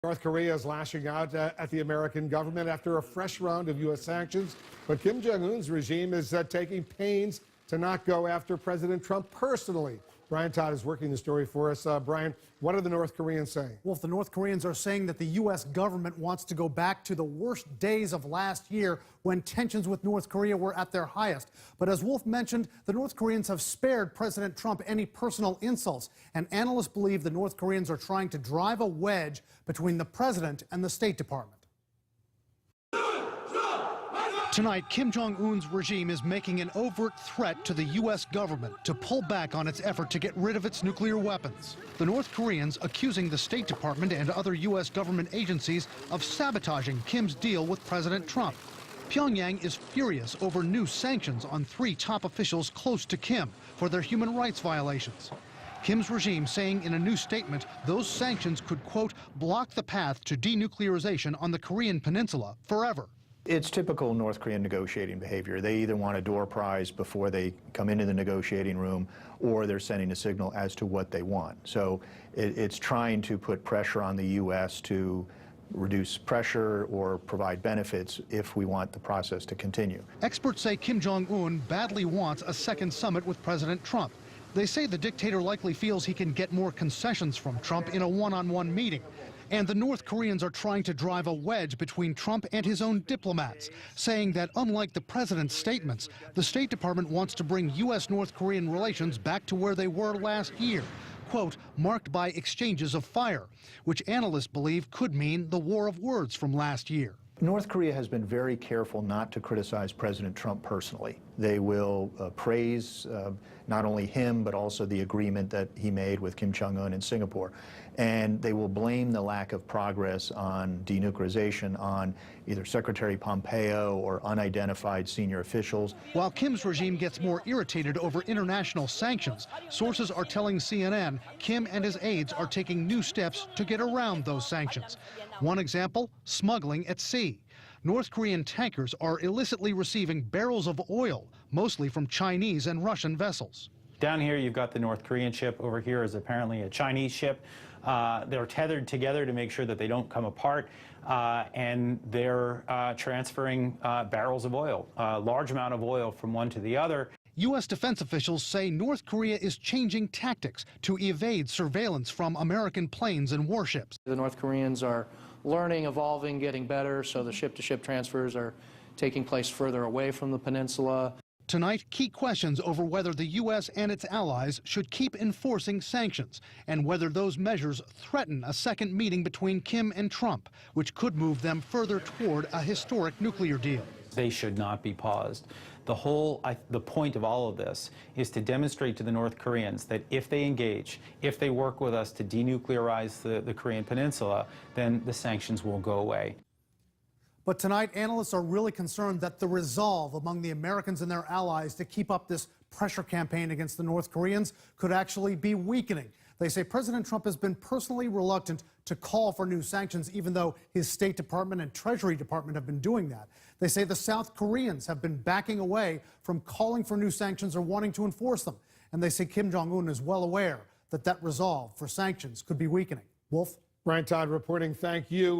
North Korea is lashing out at the American government after a fresh round of U.S. sanctions. But Kim Jong-un's regime is taking pains to not go after President Trump personally. Brian Todd is working the story for us. Brian, what are the North Koreans saying? Wolf, the North Koreans are saying that the U.S. government wants to go back to the worst days of last year when tensions with North Korea were at their highest. But as Wolf mentioned, the North Koreans have spared President Trump any personal insults. And analysts believe the North Koreans are trying to drive a wedge between the president and the State Department. Tonight, Kim Jong-un's regime is making an overt threat to the U.S. government to pull back on its effort to get rid of its nuclear weapons. The North Koreans accusing the State Department and other U.S. government agencies of sabotaging Kim's deal with President Trump. Pyongyang is furious over new sanctions on 3 top officials close to Kim for their human rights violations. Kim's regime saying in a new statement those sanctions could, quote, block the path to denuclearization on the Korean peninsula forever. It's typical North Korean negotiating behavior. They either want a door prize before they come into the negotiating room, or they're sending a signal as to what they want. So it's trying to put pressure on the U.S. to reduce pressure or provide benefits if we want the process to continue. Experts say Kim Jong-un badly wants a second summit with President Trump. They say the dictator likely feels he can get more concessions from Trump in a one-on-one meeting. And the North Koreans are trying to drive a wedge between Trump and his own diplomats, saying that unlike the president's statements, the State Department wants to bring U.S.-North Korean relations back to where they were last year, quote, marked by exchanges of fire, which analysts believe could mean the war of words from last year. North Korea has been very careful not to criticize President Trump personally. They will praise not only him, but also the agreement that he made with Kim Jong-un in Singapore. And they will blame the lack of progress on denuclearization on either Secretary Pompeo or unidentified senior officials. While Kim's regime gets more irritated over international sanctions, sources are telling CNN Kim and his aides are taking new steps to get around those sanctions. One example, smuggling at sea. North Korean tankers are illicitly receiving barrels of oil, mostly from Chinese and Russian vessels. Down here, you've got the North Korean ship. Over here is apparently a Chinese ship. They're tethered together to make sure that they don't come apart, and they're transferring barrels of oil, a large amount of oil from one to the other. U.S. defense officials say North Korea is changing tactics to evade surveillance from American planes and warships. The North Koreans are learning, evolving, getting better, so the ship-to-ship transfers are taking place further away from the peninsula. Tonight, key questions over whether the U.S. and its allies should keep enforcing sanctions and whether those measures threaten a second meeting between Kim and Trump, which could move them further toward a historic nuclear deal. They should not be paused. The point of all of this is to demonstrate to the North Koreans that if they engage, if they work with us to denuclearize the Korean peninsula, then the sanctions will go away. But tonight, analysts are really concerned that the resolve among the Americans and their allies to keep up this pressure campaign against the North Koreans could actually be weakening. They say President Trump has been personally reluctant to call for new sanctions, even though his State Department and Treasury Department have been doing that. They say the South Koreans have been backing away from calling for new sanctions or wanting to enforce them. And they say Kim Jong-un is well aware that resolve for sanctions could be weakening. Wolf? Brian Todd reporting. Thank you.